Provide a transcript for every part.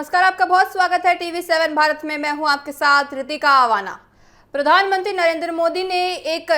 नमस्कार, आपका बहुत स्वागत है टीवी 7 भारत में। मैं हूं आपके साथ रितिका आवाना। प्रधानमंत्री नरेंद्र मोदी ने एक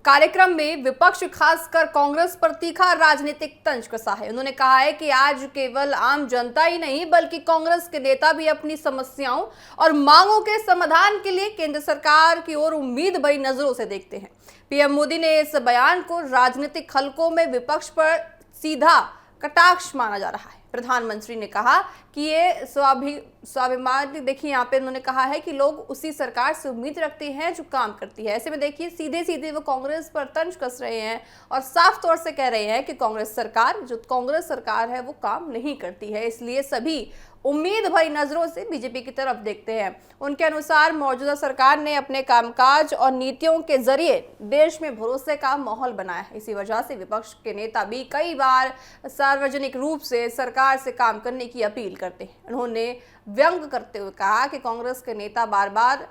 कार्यक्रम में विपक्ष खासकर कांग्रेस पर तीखा राजनीतिक तंज कसा है। उन्होंने कहा है कि आज केवल आम जनता ही नहीं बल्कि कांग्रेस के नेता भी अपनी समस्याओं और मांगों के समाधान के लिए केंद्र सरकार की ओर उम्मीद भरी नजरों से देखते हैं। पीएम मोदी ने इस बयान को राजनीतिक हलकों में विपक्ष पर सीधा कटाक्ष माना जा रहा है। प्रधानमंत्री ने कहा कि ये स्वाभिमान, देखिए यहाँ पे उन्होंने कहा है कि लोग उसी सरकार से उम्मीद रखते हैं जो काम करती है। ऐसे में देखिए सीधे सीधे वो कांग्रेस पर तंज कस रहे हैं और साफ तौर से कह रहे हैं कि कांग्रेस सरकार है वो काम नहीं करती है, इसलिए सभी उम्मीद भरी नजरों से बीजेपी की तरफ देखते हैं। उनके अनुसार मौजूदा सरकार ने अपने कामकाज और नीतियों के जरिए देश में भरोसे का माहौल बनाया है। इसी वजह से विपक्ष के नेता भी कई बार सार्वजनिक रूप से सरकार से काम करने की अपील करते हैं। उन्होंने व्यंग करते हुए कहा कि कांग्रेस के नेता बार बार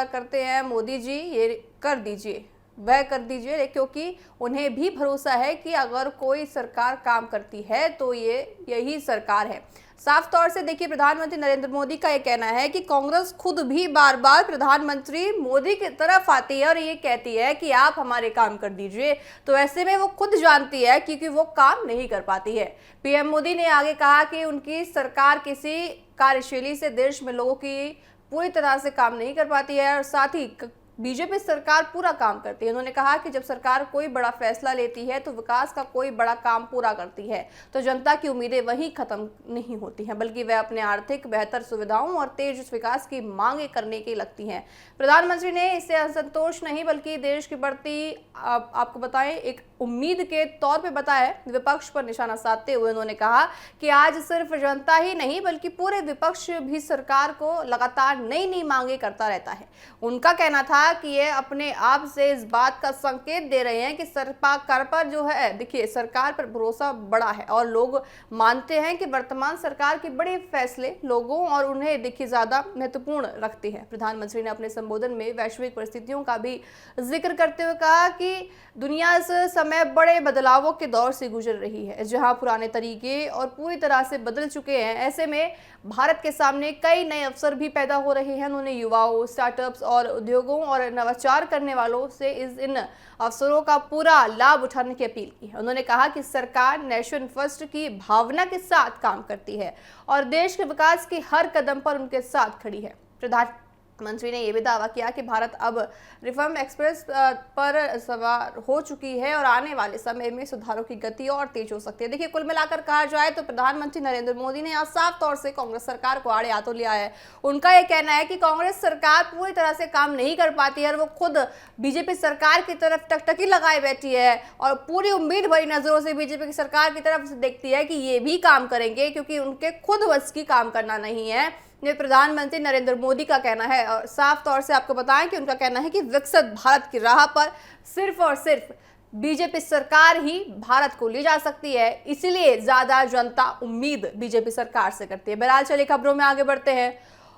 करते हैं, मोदी जी ये कर दीजिए, वह कर दीजिए, क्योंकि उन्हें भी भरोसा है कि अगर कोई सरकार काम करती है तो ये यही सरकार है। साफ तौर से देखिए प्रधानमंत्री नरेंद्र मोदी का ये कहना है कि कांग्रेस खुद भी बार बार प्रधानमंत्री मोदी की तरफ आती है और ये कहती है कि आप हमारे काम कर दीजिए, तो ऐसे में वो खुद जानती है क्योंकि वो काम नहीं कर पाती है। पीएम मोदी ने आगे कहा कि उनकी सरकार किसी कार्यशैली से देश में लोगों की पूरी तरह से काम नहीं कर पाती है और साथ ही बीजेपी सरकार पूरा काम करती है। उन्होंने कहा कि जब सरकार कोई बड़ा फैसला लेती है तो विकास का कोई बड़ा काम पूरा करती है तो जनता की उम्मीदें वहीं खत्म नहीं होती हैं, बल्कि वह अपने आर्थिक बेहतर सुविधाओं और तेज विकास की मांगे करने की लगती हैं। प्रधानमंत्री ने इसे असंतोष नहीं बल्कि देश की बढ़ती आपको बताएं एक उम्मीद के तौर पे बताया। विपक्ष पर निशाना साधते हुए उन्होंने कहा कि आज सिर्फ जनता ही नहीं बल्कि पूरे विपक्ष भी सरकार को लगातार नई नई मांगे करता रहता है। उनका कहना था कि ये अपने आप से इस बात का संकेत दे रहे हैं कि सरकार पर जो है, देखिए सरकार पर भरोसा बड़ा है और लोग मानते हैं कि वर्तमान सरकार के बड़े फैसले लोगों और उन्हें देखिए ज्यादा महत्वपूर्ण रखते हैं। प्रधानमंत्री ने अपने संबोधन में वैश्विक परिस्थितियों का भी जिक्र करते हुए कहा कि दुनिया इस समय बड़े बदलावों के दौर से गुजर रही है, जहां पुराने तरीके और पूरी तरह से बदल चुके हैं। ऐसे में भारत के सामने कई नए अवसर भी पैदा हो रहे हैं। उन्होंने युवाओं, स्टार्टअप्स और उद्योगों और नवाचार करने वालों से इन अवसरों का पूरा लाभ उठाने की अपील की है। उन्होंने कहा कि सरकार नेशन फर्स्ट की भावना के साथ काम करती है और देश के विकास के हर कदम पर उनके साथ खड़ी है। प्रधानमंत्री ने यह भी दावा किया कि भारत अब रिफॉर्म एक्सप्रेस पर सवार हो चुकी है और आने वाले समय में सुधारों की गति और तेज हो सकती है। देखिए कुल मिलाकर कहा जाए तो प्रधानमंत्री नरेंद्र मोदी ने आज साफ तौर से कांग्रेस सरकार को आड़े हाथों लिया है। उनका यह कहना है कि कांग्रेस सरकार पूरी तरह से काम नहीं कर पाती है और वो खुद बीजेपी सरकार की तरफ टकटकी लगाए बैठी है और पूरी उम्मीद भरी नजरों से बीजेपी की सरकार की तरफ से देखती है कि ये भी काम करेंगे, क्योंकि उनके खुद बस की काम करना नहीं है। ये प्रधानमंत्री नरेंद्र मोदी का कहना है और साफ तौर से आपको बताएं कि उनका कहना है कि विकसित भारत की राह पर सिर्फ और सिर्फ बीजेपी सरकार ही भारत को ले जा सकती है, इसीलिए ज्यादा जनता उम्मीद बीजेपी सरकार से करती है। बहरहाल चलिए खबरों में आगे बढ़ते हैं।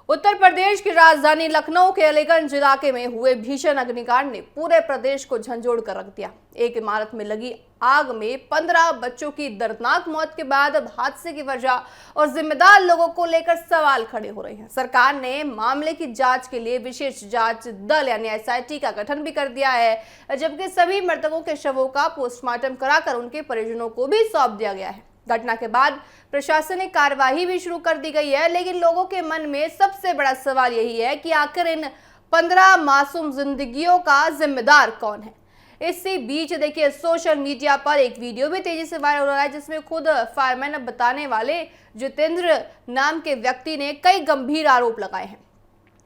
उत्तर प्रदेश की राजधानी लखनऊ के अलीगंज इलाके में हुए भीषण अग्निकांड ने पूरे प्रदेश को झंझोड़ कर रख दिया। एक इमारत में लगी आग में 15 बच्चों की दर्दनाक मौत के बाद अब हादसे की वजह और जिम्मेदार लोगों को लेकर सवाल खड़े हो रहे हैं। सरकार ने मामले की जांच के लिए विशेष जांच दल यानी एसआईटी का गठन भी कर दिया है, जबकि सभी मृतकों के शवों का पोस्टमार्टम कराकर उनके परिजनों को भी सौंप दिया गया है। घटना के बाद प्रशासनिक कार्यवाही भी शुरू कर दी गई है, लेकिन लोगों के मन में सबसे बड़ा सवाल यही है कि आखिर इन 15 मासूम जिंदगियों का जिम्मेदार कौन है। इसी बीच देखिए सोशल मीडिया पर एक वीडियो भी तेजी से वायरल हो रहा है, जिसमें खुद फायरमैन बताने वाले जितेंद्र नाम के व्यक्ति ने कई गंभीर आरोप लगाए हैं।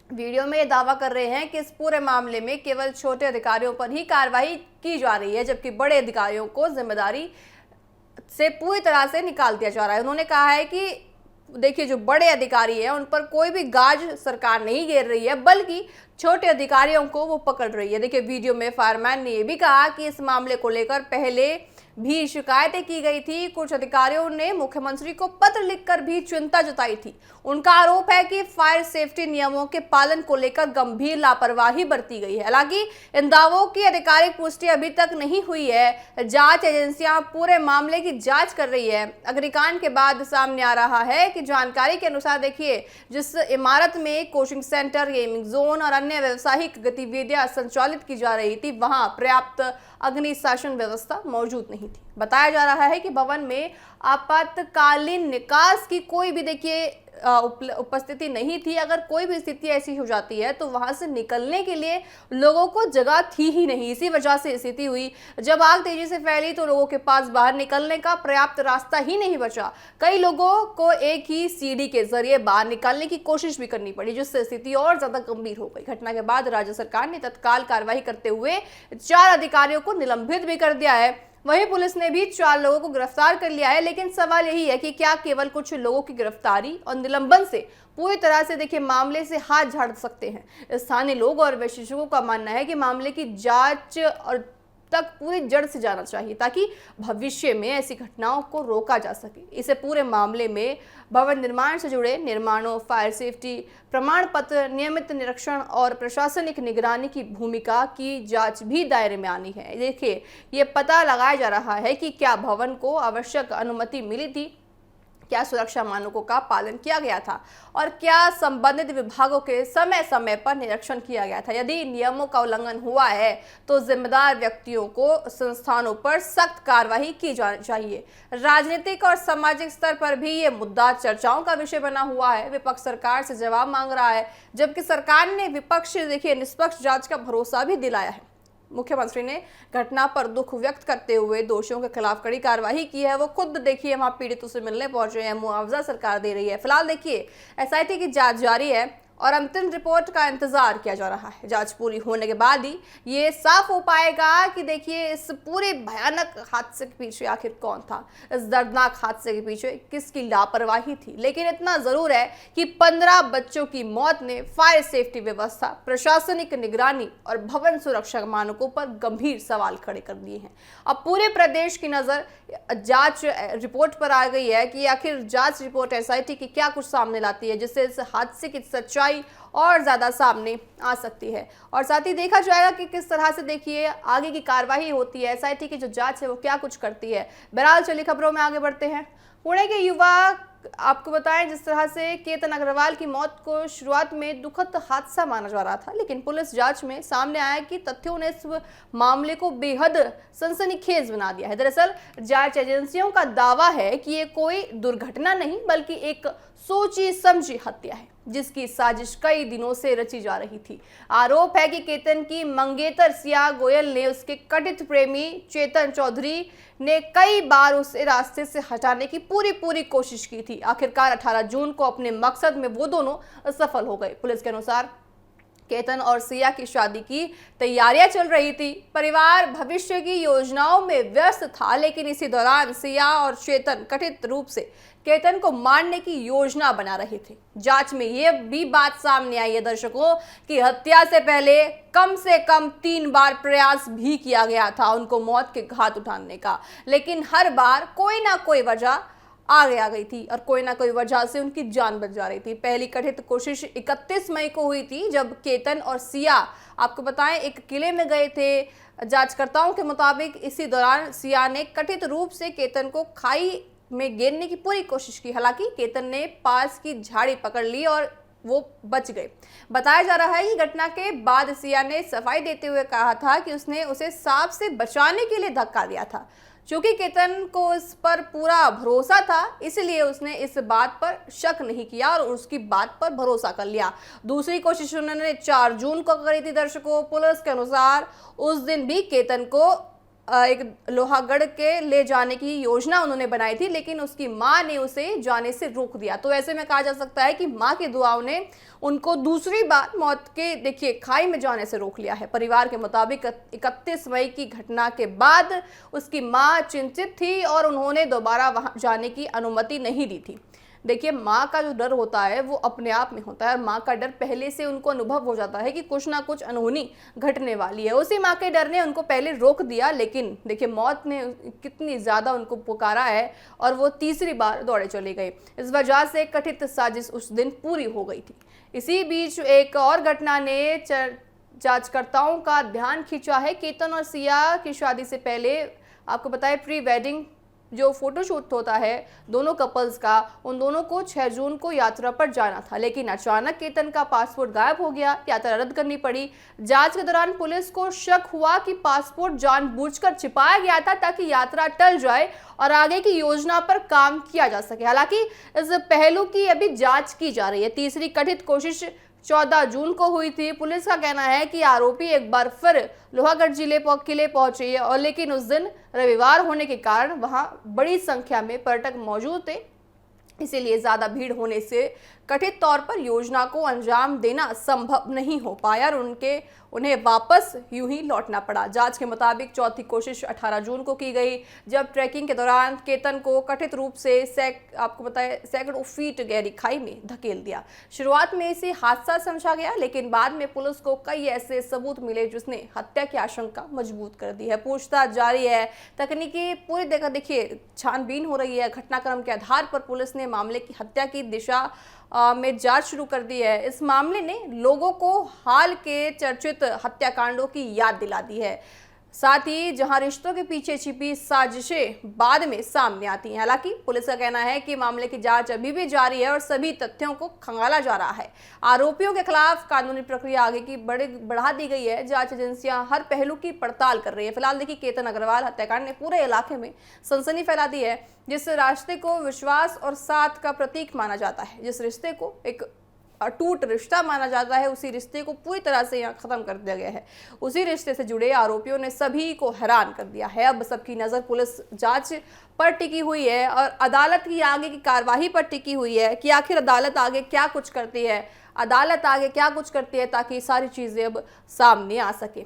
वीडियो में ये दावा कर रहे हैं कि इस पूरे मामले में केवल छोटे अधिकारियों पर ही कार्रवाई की जा रही है, जबकि बड़े अधिकारियों को जिम्मेदारी से पूरी तरह से निकाल दिया जा रहा है। उन्होंने कहा है कि देखिए जो बड़े अधिकारी हैं उन पर कोई भी गाज सरकार नहीं घेर रही है, बल्कि छोटे अधिकारियों को वो पकड़ रही है। देखिए वीडियो में फायरमैन ने यह भी कहा कि इस मामले को लेकर पहले भी शिकायतें की गई थी। कुछ अधिकारियों ने मुख्यमंत्री को पत्र लिखकर भी चिंता जताई थी। उनका आरोप है कि फायर सेफ्टी नियमों के पालन को लेकर गंभीर लापरवाही बरती गई है। हालांकि इन दावों की आधिकारिक पुष्टि अभी तक नहीं हुई है। जांच एजेंसियां पूरे मामले की जांच कर रही है। अग्निकांड के बाद सामने आ रहा है कि जानकारी के अनुसार देखिए, जिस इमारत में कोचिंग सेंटर, गेमिंग जोन और अन्य व्यावसायिक गतिविधियां संचालित की जा रही थी, वहां पर्याप्त अग्निशामन व्यवस्था मौजूद नहीं थी। बताया जा रहा है कि भवन में आपातकालीन निकास की कोई भी देखिए उपस्थिति नहीं थी। अगर कोई भी स्थिति ऐसी हो जाती है तो वहां से निकलने के लिए लोगों को जगह थी ही नहीं। इसी वजह से स्थिति हुई। जब आग तेजी से फैली तो लोगों के पास बाहर निकलने का पर्याप्त रास्ता ही नहीं बचा। कई लोगों को एक ही सीढ़ी के जरिए बाहर निकलने की कोशिश भी करनी पड़ी, जिससे स्थिति और ज्यादा गंभीर हो गई। घटना के बाद राज्य सरकार ने तत्काल कार्रवाई करते हुए 4 अधिकारियों को निलंबित भी कर दिया है। वहीं पुलिस ने भी 4 लोगों को गिरफ्तार कर लिया है। लेकिन सवाल यही है कि क्या केवल कुछ लोगों की गिरफ्तारी और निलंबन से पूरी तरह से देखिए मामले से हाथ झाड़ सकते हैं? स्थानीय लोग और विशेषज्ञों का मानना है कि मामले की जांच और तक पूरी जड़ से जाना चाहिए, ताकि भविष्य में ऐसी घटनाओं को रोका जा सके। इसे पूरे मामले में भवन निर्माण से जुड़े निर्माणों, फायर सेफ्टी प्रमाण पत्र, नियमित निरीक्षण और प्रशासनिक निगरानी की भूमिका की जांच भी दायरे में आनी है। देखिए, ये पता लगाया जा रहा है कि क्या भवन को आवश्यक अनुमति मिली थी, क्या सुरक्षा मानकों का पालन किया गया था और क्या संबंधित विभागों के समय समय पर निरीक्षण किया गया था। यदि नियमों का उल्लंघन हुआ है तो जिम्मेदार व्यक्तियों को संस्थानों पर सख्त कार्रवाई की जानी चाहिए। राजनीतिक और सामाजिक स्तर पर भी ये मुद्दा चर्चाओं का विषय बना हुआ है। विपक्ष सरकार से जवाब मांग रहा है, जबकि सरकार ने विपक्ष देखिए निष्पक्ष जांच का भरोसा भी दिलाया है। मुख्यमंत्री ने घटना पर दुख व्यक्त करते हुए दोषियों के खिलाफ कड़ी कार्रवाई की है। वो खुद देखिए वहां पीड़ितों से मिलने पहुंचे हैं। मुआवजा सरकार दे रही है। फिलहाल देखिए एसआईटी की जांच जारी है और अंतिम रिपोर्ट का इंतजार किया जा रहा है। जांच पूरी होने के बाद ही ये साफ हो पाएगा कि देखिए इस पूरे भयानक हादसे के पीछे आखिर कौन था, इस दर्दनाक हादसे के पीछे किसकी लापरवाही थी। लेकिन इतना जरूर है कि 15 बच्चों की मौत ने फायर सेफ्टी व्यवस्था, प्रशासनिक निगरानी और भवन सुरक्षा मानकों पर गंभीर सवाल खड़े कर दिए हैं। अब पूरे प्रदेश की नजर जांच रिपोर्ट पर आ गई है कि आखिर जांच रिपोर्ट एसआईटी की क्या कुछ सामने लाती है, जिससे इस हादसे की सच्चाई और ज्यादा सामने आ सकती है। और साथ ही देखा जाएगा कि किस तरह से देखिए आगे की कार्रवाई होती है। एसआईटी की जो जांच है वो क्या कुछ करती है। बहरहाल चलिए खबरों में आगे बढ़ते हैं। पुणे के युवा आपको बताएं, जिस तरह से केतन अग्रवाल की मौत को शुरुआत में दुखद हादसा माना जा रहा था, लेकिन पुलिस जांच में सामने आया कि तथ्यों ने इस मामले को बेहद सनसनीखेज बना दिया है। दरअसल जांच एजेंसियों का दावा है कि ये कोई दुर्घटना नहीं बल्कि एक सोची समझी हत्या है, जिसकी साजिश कई दिनों से रची जा रही थी। आरोप है कि केतन की मंगेतर सिया गोयल ने उसके कथित प्रेमी चेतन चौधरी ने कई बार उसे रास्ते से हटाने की पूरी कोशिश की थी। आखिरकार 18 जून को अपने मकसद में वो दोनों सफल हो गए। पुलिस के अनुसार केतन और सिया की शादी की तैयारियां चल रही थी। परिवार भविष्य की योजनाओं में व्यस्त था, लेकिन इसी दौरान सिया और चेतन कथित रूप से केतन को मारने की योजना बना रहे थे। जांच में यह भी बात सामने आई है दर्शकों कि हत्या से पहले कम से कम 3 बार प्रयास भी किया गया था उनको मौत के घाट उठाने का, लेकिन हर बार कोई ना कोई वजह आगे आ गई थी और कोई ना कोई वजह से उनकी जान बच जा रही थी। पहली कथित कोशिश 31 मई को हुई थी, जब केतन और सिया आपको बताएं एक किले में गए थे। जांचकर्ताओं के मुताबिक इसी दौरान सिया ने कथित रूप से केतन को खाई में गिरने की पूरी कोशिश की। हालांकि केतन ने पास की झाड़ी पकड़ ली और वो बच गए। बताया जा रहा है कि घटना के बाद सिया ने सफाई देते हुए कहा था कि उसने उसे सांप से बचाने के लिए धक्का दिया था। चूंकि केतन को इस पर पूरा भरोसा था, इसलिए उसने इस बात पर शक नहीं किया और उसकी बात पर भरोसा कर लिया। दूसरी कोशिश उन्होंने 4 जून को करी थी दर्शकों। पुलिस के अनुसार उस दिन भी केतन को एक लोहागढ़ के ले जाने की योजना उन्होंने बनाई थी, लेकिन उसकी मां ने उसे जाने से रोक दिया। तो ऐसे में कहा जा सकता है कि मां की दुआओं ने उनको दूसरी बार मौत के देखिए खाई में जाने से रोक लिया है। परिवार के मुताबिक 31 मई की घटना के बाद उसकी मां चिंतित थी और उन्होंने दोबारा वहां जाने की अनुमति नहीं दी थी। देखिए, माँ का जो डर होता है वो अपने आप में होता है, और माँ का डर पहले से उनको अनुभव हो जाता है कि कुछ ना कुछ अनहोनी घटने वाली है। उसी माँ के डर ने उनको पहले रोक दिया, लेकिन देखिए मौत ने कितनी ज़्यादा उनको पुकारा है और वो तीसरी बार दौड़े चले गए। इस वजह से कथित साजिश उस दिन पूरी हो गई थी। इसी बीच एक और घटना ने जांचकर्ताओं का ध्यान खींचा है। केतन और सिया की शादी से पहले आपको बताएं प्री वेडिंग जो फोटोशूट होता है दोनों कपल्स का, उन दोनों को 6 जून को यात्रा पर जाना था, लेकिन अचानक केतन का पासपोर्ट गायब हो गया, यात्रा रद्द करनी पड़ी। जांच के दौरान पुलिस को शक हुआ कि पासपोर्ट जानबूझकर छिपाया गया था ताकि यात्रा टल जाए और आगे की योजना पर काम किया जा सके। हालांकि इस पहलू की अभी जांच की जा रही है। तीसरी कथित कोशिश 14 जून को हुई थी। पुलिस का कहना है कि आरोपी एक बार फिर लोहागढ़ जिले किले पहुंचे, और लेकिन उस दिन रविवार होने के कारण वहां बड़ी संख्या में पर्यटक मौजूद थे, इसीलिए ज्यादा भीड़ होने से कथित तौर पर योजना को अंजाम देना संभव नहीं हो पाया और उन्हें वापस यूं ही लौटना पड़ा। जांच के मुताबिक चौथी कोशिश 18 जून को की गई, जब ट्रैकिंग के दौरान केतन को कथित रूप से आपको बताया सैकड़ों फीट गहरी खाई में धकेल दिया। शुरुआत में इसे हादसा समझा गया, लेकिन बाद में पुलिस को कई ऐसे सबूत मिले जिसने हत्या की आशंका मजबूत कर दी है। पूछताछ जारी है, तकनीकी पूरी देखिए छानबीन हो रही है। घटनाक्रम के आधार पर पुलिस ने मामले की हत्या की दिशा में जांच शुरू कर दी है। इस मामले ने लोगों को हाल के चर्चित हत्याकांडों की याद दिला दी है, साथ ही जहां रिश्तों के पीछे छिपी साजिशें बाद में सामने आती हैं। हालांकि पुलिस का कहना है कि मामले की जांच अभी भी जारी है और सभी तथ्यों को खंगाला जा रहा है। आरोपियों के खिलाफ कानूनी प्रक्रिया आगे की बढ़ा दी गई है। जांच एजेंसियां हर पहलू की पड़ताल कर रही है। फिलहाल देखिए, केतन अग्रवाल हत्याकांड ने पूरे इलाके में सनसनी फैला दी है। जिस रास्ते को विश्वास और साथ का प्रतीक माना जाता है, जिस रिश्ते को एक अटूट रिश्ता माना जाता है, उसी रिश्ते को पूरी तरह से यहाँ खत्म कर दिया गया है। उसी रिश्ते से जुड़े आरोपियों ने सभी को हैरान कर दिया है। अब सबकी नजर पुलिस जांच पर टिकी हुई है और अदालत की आगे की कार्यवाही पर टिकी हुई है कि आखिर अदालत आगे क्या कुछ करती है, अदालत आगे क्या कुछ करती है, ताकि सारी चीजें अब सामने आ सके।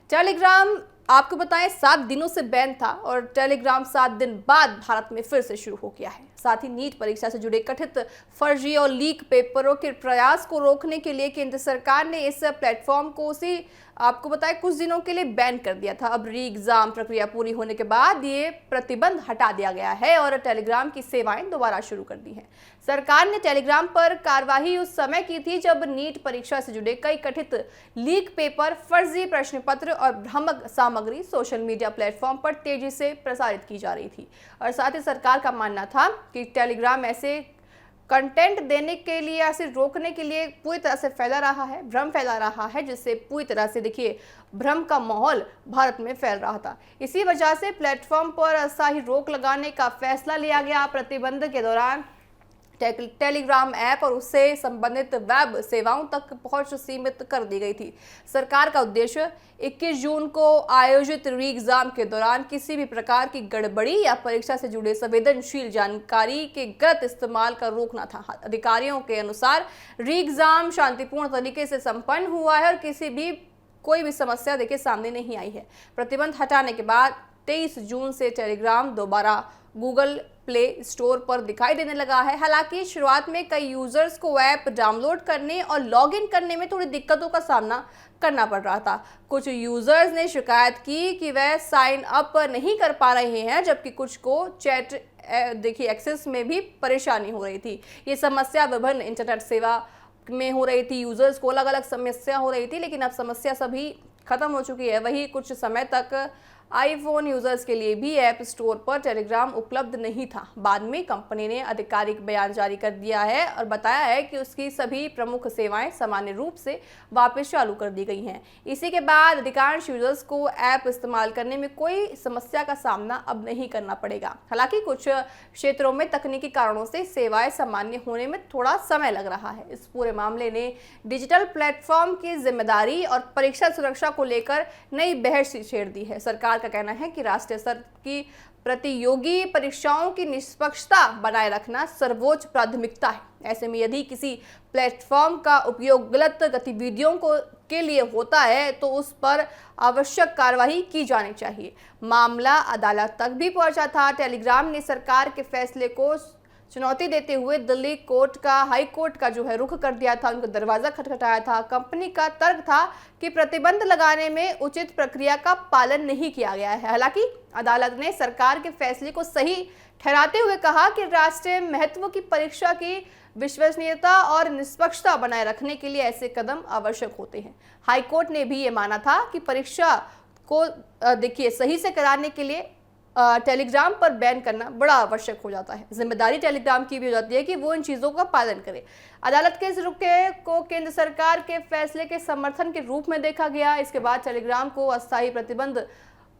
टेलीग्राम आपको बताएं 7 दिनों से बैन था और टेलीग्राम 7 दिन बाद भारत में फिर से शुरू हो गया है। साथ ही नीट परीक्षा से जुड़े कथित फर्जी और लीक पेपरों के प्रयास को रोकने के लिए केंद्र सरकार ने इस प्लेटफॉर्म को उसी आपको बताएं कुछ दिनों के लिए बैन कर दिया था। अब री एग्जाम प्रक्रिया पूरी होने के बाद ये प्रतिबंध हटा दिया गया है और टेलीग्राम की सेवाएं दोबारा शुरू कर दी हैं। सरकार ने टेलीग्राम पर कार्रवाई उस समय की थी जब नीट परीक्षा से जुड़े कई कथित लीक पेपर, फर्जी प्रश्न पत्र और भ्रामक सामग्री सोशल मीडिया प्लेटफॉर्म पर तेजी से प्रसारित की जा रही थी। और साथ ही सरकार का मानना था कि टेलीग्राम ऐसे कंटेंट देने के लिए या फिर रोकने के लिए पूरी तरह से फैला रहा है, भ्रम फैला रहा है, जिससे पूरी तरह से देखिए भ्रम का माहौल भारत में फैल रहा था। इसी वजह से प्लेटफॉर्म पर अस्थायी रोक लगाने का फैसला लिया गया। प्रतिबंध के दौरान टेलीग्राम ऐप और उससे संबंधित वेब सेवाओं तक पहुंच सीमित कर दी गई थी। सरकार का उद्देश्य 21 जून को आयोजित री एग्जाम के दौरान किसी भी प्रकार की गड़बड़ी या परीक्षा से जुड़े संवेदनशील जानकारी के गलत इस्तेमाल का रोकना था। अधिकारियों के अनुसार री एग्जाम शांतिपूर्ण तरीके से संपन्न हुआ है और कोई भी समस्या देखिए सामने नहीं आई है। प्रतिबंध हटाने के बाद 23 जून से टेलीग्राम दोबारा गूगल प्ले स्टोर पर दिखाई देने लगा है। हालांकि शुरुआत में कई यूजर्स को ऐप डाउनलोड करने और लॉगिन करने में थोड़ी दिक्कतों का सामना करना पड़ रहा था। कुछ यूजर्स ने शिकायत की कि वह साइन अप नहीं कर पा रहे हैं, जबकि कुछ को चैट देखिए एक्सेस में भी परेशानी हो रही थी। ये समस्या विभिन्न इंटरनेट सेवा में हो रही थी, यूजर्स को अलग अलग समस्या हो रही थी, लेकिन अब समस्या सभी खत्म हो चुकी है। वही कुछ समय तक आईफोन यूजर्स के लिए भी ऐप स्टोर पर टेलीग्राम उपलब्ध नहीं था। बाद में कंपनी ने आधिकारिक बयान जारी कर दिया है और बताया है कि उसकी सभी प्रमुख सेवाएं सामान्य रूप से वापस चालू कर दी गई हैं। इसी के बाद अधिकांश यूजर्स को ऐप इस्तेमाल करने में कोई समस्या का सामना अब नहीं करना पड़ेगा। हालांकि कुछ क्षेत्रों में तकनीकी कारणों से सेवाएं सामान्य होने में थोड़ा समय लग रहा है। इस पूरे मामले ने डिजिटल प्लेटफॉर्म की जिम्मेदारी और परीक्षा सुरक्षा को लेकर नई बहस छेड़ दी है। सरकार का कहना है कि राष्ट्रीय स्तर की प्रतियोगी परीक्षाओं की निष्पक्षता बनाए रखना सर्वोच्च प्राथमिकता है। ऐसे में यदि किसी प्लेटफॉर्म का उपयोग गलत गतिविधियों के लिए होता है तो उस पर आवश्यक कार्रवाई की जानी चाहिए। मामला अदालत तक भी पहुंचा था। टेलीग्राम ने सरकार के फैसले को चुनौती देते हुए दिल्ली कोर्ट का, हाई कोर्ट का जो है रुख कर दिया था, उनका दरवाजा खटखटाया था। कंपनी का तर्क था कि प्रतिबंध लगाने में उचित प्रक्रिया का पालन नहीं किया गया है। हालांकि अदालत ने सरकार के फैसले को सही ठहराते हुए कहा कि राष्ट्रीय महत्व की परीक्षा की विश्वसनीयता और निष्पक्षता बनाए रखने के लिए ऐसे कदम आवश्यक होते हैं। हाईकोर्ट ने भी ये माना था कि परीक्षा को देखिए सही से कराने के लिए टेलीग्राम पर बैन करना बड़ा आवश्यक हो जाता है। जिम्मेदारी टेलीग्राम की भी हो जाती है कि वो इन चीज़ों का पालन करे। अदालत के इस रुखे को केंद्र सरकार के फैसले के समर्थन के रूप में देखा गया। इसके बाद टेलीग्राम को अस्थायी प्रतिबंध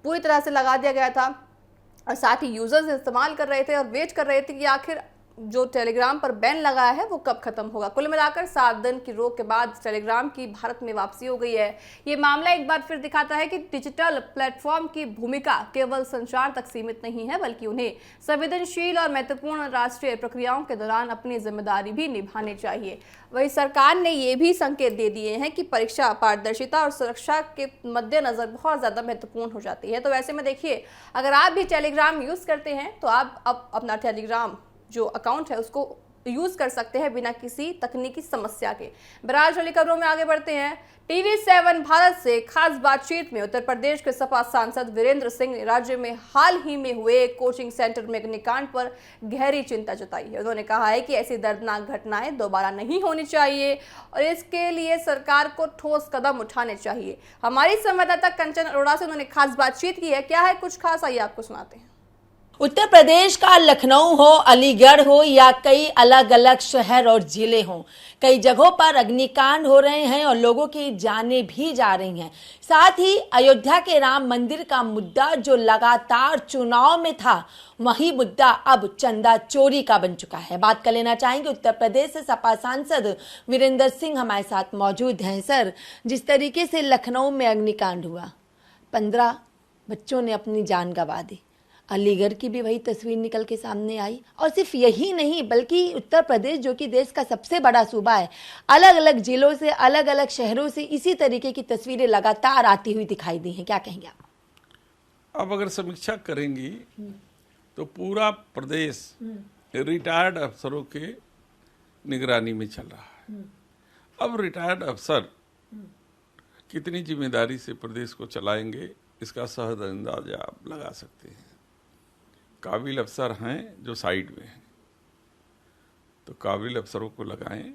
पूरी तरह से लगा दिया गया था और साथ ही यूजर्स इस्तेमाल कर रहे थे और वेट कर रहे थे कि आखिर जो टेलीग्राम पर बैन लगाया है वो कब खत्म होगा। कुल मिलाकर 7 दिन की रोक के बाद टेलीग्राम की भारत में वापसी हो गई है। ये मामला एक बार फिर दिखाता है कि डिजिटल प्लेटफॉर्म की भूमिका केवल संचार तक सीमित नहीं है, बल्कि उन्हें संवेदनशील और महत्वपूर्ण राष्ट्रीय प्रक्रियाओं के दौरान अपनी जिम्मेदारी भी निभानी चाहिए। वहीं सरकार ने ये भी संकेत दे दिए हैं कि परीक्षा पारदर्शिता और सुरक्षा के मद्देनजर बहुत ज़्यादा महत्वपूर्ण हो जाती है। तो वैसे में देखिए, अगर आप भी टेलीग्राम यूज़ करते हैं तो आप अब अपना टेलीग्राम जो अकाउंट है उसको यूज कर सकते हैं बिना किसी तकनीकी समस्या के। बराज वाली खबरों में आगे बढ़ते हैं। TV7 भारत से खास बातचीत में उत्तर प्रदेश के सपा सांसद वीरेंद्र सिंह ने राज्य में हाल ही में हुए कोचिंग सेंटर में अग्निकांड पर गहरी चिंता जताई है। उन्होंने कहा है कि ऐसी दर्दनाक घटनाएं दोबारा नहीं होनी चाहिए और इसके लिए सरकार को ठोस कदम उठाने चाहिए। हमारी संवाददाता कंचन अरोड़ा से उन्होंने खास बातचीत की है। क्या है कुछ खास, आइए आपको सुनाते हैं। उत्तर प्रदेश का लखनऊ हो, अलीगढ़ हो या कई अलग अलग शहर और जिले हों, कई जगहों पर अग्निकांड हो रहे हैं और लोगों की जानें भी जा रही हैं। साथ ही अयोध्या के राम मंदिर का मुद्दा जो लगातार चुनाव में था, वही मुद्दा अब चंदा चोरी का बन चुका है। बात कर लेना चाहेंगे उत्तर प्रदेश से सपा सांसद वीरेंद्र सिंह हमारे साथ मौजूद हैं। सर, जिस तरीके से लखनऊ में अग्निकांड हुआ, 15 बच्चों ने अपनी जान गंवा दी, अलीगढ़ की भी वही तस्वीर निकल के सामने आई, और सिर्फ यही नहीं बल्कि उत्तर प्रदेश जो कि देश का सबसे बड़ा सूबा है, अलग अलग जिलों से, अलग अलग शहरों से इसी तरीके की तस्वीरें लगातार आती हुई दिखाई दी हैं। क्या कहेंगे आप? अब अगर समीक्षा करेंगी तो पूरा प्रदेश रिटायर्ड अफसरों के निगरानी में चल रहा है। अब रिटायर्ड अफसर कितनी जिम्मेदारी से प्रदेश को चलाएंगे, इसका सहज अंदाजा आप लगा सकते हैं। काबिल अफसर हैं जो साइड में हैं, तो काबिल अफसरों को लगाएं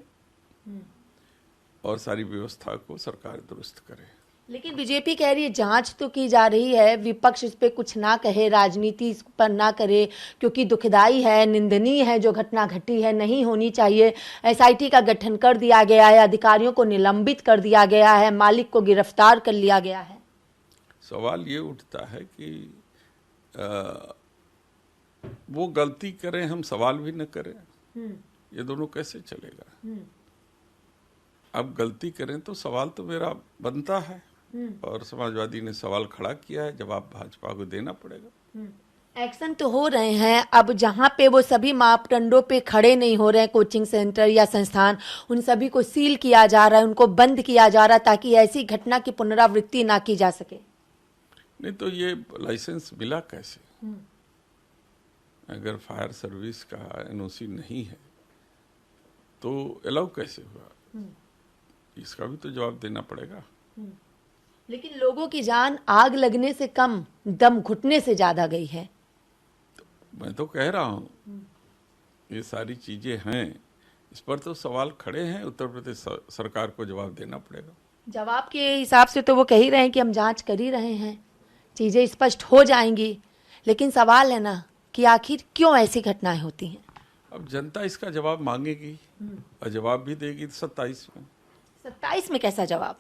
और सारी व्यवस्था को सरकार दुरुस्त करे। लेकिन बीजेपी कह रही है जांच तो की जा रही है, विपक्ष इस पे कुछ ना कहे, राजनीति इस पर ना करे, क्योंकि दुखदाई है, निंदनीय है जो घटना घटी है, नहीं होनी चाहिए। SIT का गठन कर दिया गया है, अधिकारियों को निलंबित कर दिया गया है, मालिक को गिरफ्तार कर लिया गया है। सवाल ये उठता है कि वो गलती करें, हम सवाल भी न करें, ये दोनों कैसे चलेगा? अब गलती करें तो सवाल तो मेरा बनता है, और समाजवादी ने सवाल खड़ा किया है, जवाब भाजपा को देना पड़ेगा। एक्शन तो हो रहे हैं, अब जहां पे वो सभी मापदंडों पे खड़े नहीं हो रहे हैं, कोचिंग सेंटर या संस्थान, उन सभी को सील किया जा रहा है, उनको बंद किया जा रहा है ताकि ऐसी घटना की पुनरावृत्ति ना की जा सके। नहीं तो ये लाइसेंस मिला कैसे? अगर फायर सर्विस का NOC नहीं है तो अलाउ कैसे हुआ? इसका भी तो जवाब देना पड़ेगा। लेकिन लोगों की जान आग लगने से कम दम घुटने से ज्यादा गई है। तो मैं तो कह रहा हूँ ये सारी चीजें हैं, इस पर तो सवाल खड़े हैं, उत्तर प्रदेश सरकार को जवाब देना पड़ेगा। जवाब के हिसाब से तो वो कह ही रहे हैं कि हम जांच कर ही रहे हैं, चीजें स्पष्ट हो जाएंगी, लेकिन सवाल है ना कि आखिर क्यों ऐसी घटनाएं होती हैं? अब जनता इसका जवाब मांगेगी और जवाब भी देगी 27 में। 27 में कैसा जवाब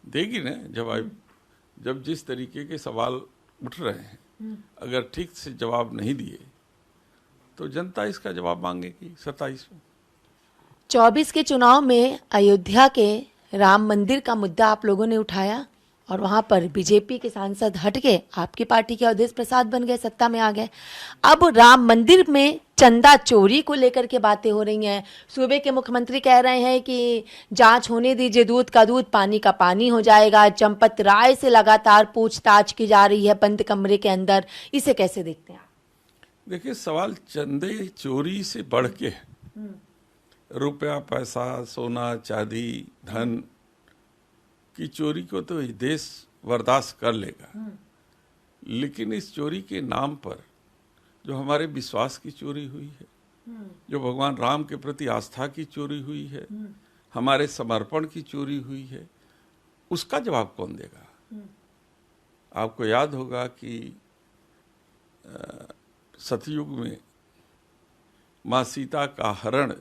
देगी ना जवाब? जब जिस तरीके के सवाल उठ रहे हैं, अगर ठीक से जवाब नहीं दिए तो जनता इसका जवाब मांगेगी 27 में। 24 के चुनाव में अयोध्या के राम मंदिर का मुद्दा आप लोगों ने उठाया और वहां पर बीजेपी के सांसद हट के आपकी पार्टी के अवधेश प्रसाद बन गए, सत्ता में आ गए। अब राम मंदिर में चंदा चोरी को लेकर के बातें हो रही हैं। सूबे के मुख्यमंत्री कह रहे हैं कि जांच होने दीजिए, दूध का दूध पानी का पानी हो जाएगा। चंपत राय से लगातार पूछताछ की जा रही है बंद कमरे के अंदर, इसे कैसे देखते हैं आप? देखिए, सवाल चंदे चोरी से बढ़ के है। रुपया, पैसा, सोना, चांदी, धन की चोरी को तो ये देश बर्दाश्त कर लेगा, लेकिन इस चोरी के नाम पर जो हमारे विश्वास की चोरी हुई है, जो भगवान राम के प्रति आस्था की चोरी हुई है, हमारे समर्पण की चोरी हुई है, उसका जवाब कौन देगा? आपको याद होगा कि सतयुग में माँ सीता का हरण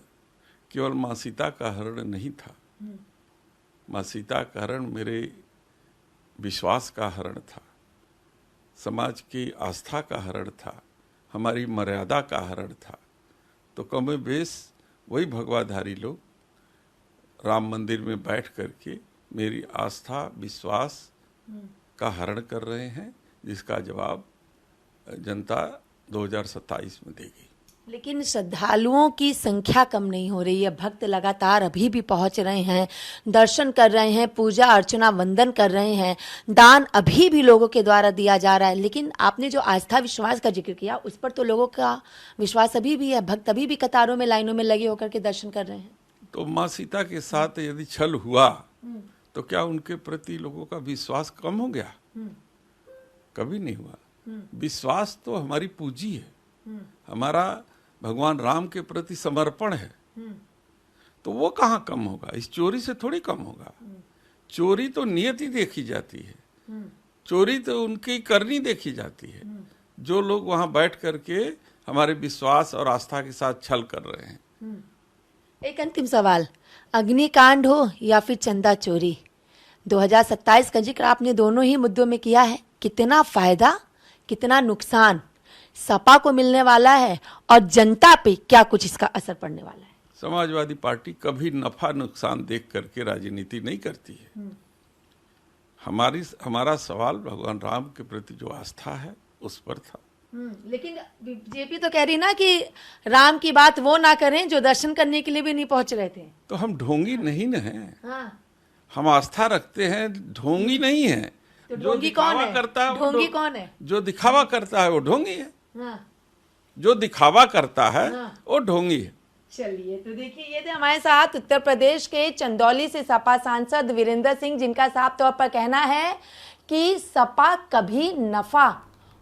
केवल माँ सीता का हरण नहीं था। माँ सीता का हरण मेरे विश्वास का हरण था, समाज की आस्था का हरण था, हमारी मर्यादा का हरण था। तो कम बेश वही भगवाधारी लोग राम मंदिर में बैठ करके मेरी आस्था, विश्वास का हरण कर रहे हैं, जिसका जवाब जनता 2027 में देगी। लेकिन श्रद्धालुओं की संख्या कम नहीं हो रही है। भक्त लगातार अभी भी पहुंच रहे हैं, दर्शन कर रहे हैं, पूजा अर्चना वंदन कर रहे हैं, दान अभी भी लोगों के द्वारा दिया जा रहा है। लेकिन आपने जो आस्था विश्वास का जिक्र किया, उस पर तो लोगों का विश्वास अभी भी है। भक्त अभी भी कतारों में, लाइनों में लगे होकर के दर्शन कर रहे हैं। तो माँ सीता के साथ यदि छल हुआ तो क्या उनके प्रति लोगों का विश्वास कम हो गया? कभी नहीं हुआ। विश्वास तो हमारी पूंजी है, हमारा भगवान राम के प्रति समर्पण है, तो वो कहाँ कम होगा? इस चोरी से थोड़ी कम होगा। चोरी तो नियति देखी जाती है, चोरी तो उनकी करनी देखी जाती है, जो लोग वहां बैठ करके हमारे विश्वास और आस्था के साथ छल कर रहे हैं। एक अंतिम सवाल, अग्निकांड हो या फिर चंदा चोरी, 2027 का जिक्र आपने दोनों ही मुद्दों में किया है। कितना फायदा, कितना नुकसान सपा को मिलने वाला है और जनता पे क्या कुछ इसका असर पड़ने वाला है? समाजवादी पार्टी कभी नफा नुकसान देख करके राजनीति नहीं करती है। हमारा सवाल भगवान राम के प्रति जो आस्था है उस पर था। लेकिन बीजेपी तो कह रही ना कि राम की बात वो ना करें जो दर्शन करने के लिए भी नहीं पहुंच रहे थे। तो हम ढोंगी नहीं न हैं। हाँ। हम आस्था रखते हैं, ढोंगी नहीं है। तो जो ढोंगी कौन है? करता है वो ढोंगी कौन है? जो दिखावा करता है वो ढोंगी है। हाँ। जो दिखावा करता है हाँ। वो ढोंगी है। चलिए, तो देखिए, ये थे हमारे साथ उत्तर प्रदेश के चंदौली से सपा सांसद वीरेंद्र सिंह, जिनका साफ तौर पर कहना है कि सपा कभी नफा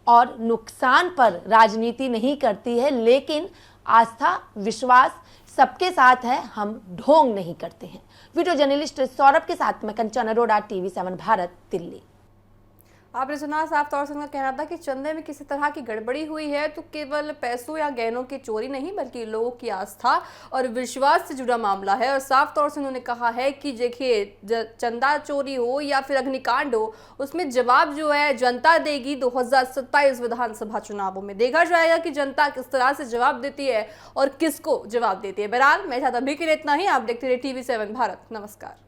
और नुकसान पर राजनीति नहीं करती है, लेकिन आस्था विश्वास सबके साथ है, हम ढोंग नहीं करते हैं। वीडियो जर्नलिस्ट सौरभ के साथ मैं कंचन अरोड़ा, TV7 भारत, दिल्ली। आपने सुना, साफ तौर से उनका कहना था कि चंदे में किसी तरह की गड़बड़ी हुई है तो केवल पैसों या गहनों की चोरी नहीं, बल्कि लोगों की आस्था और विश्वास से जुड़ा मामला है। और साफ तौर से उन्होंने कहा है कि देखिए, चंदा चोरी हो या फिर अग्निकांड हो, उसमें जवाब जो है जनता देगी। 2027 विधानसभा चुनावों में देखा जाएगा कि जनता किस तरह से जवाब देती है और किसको जवाब देती है। बहरहाल, मेरे साथ अभी के लिए इतना ही। आप देखते रहिए TV7 भारत। नमस्कार।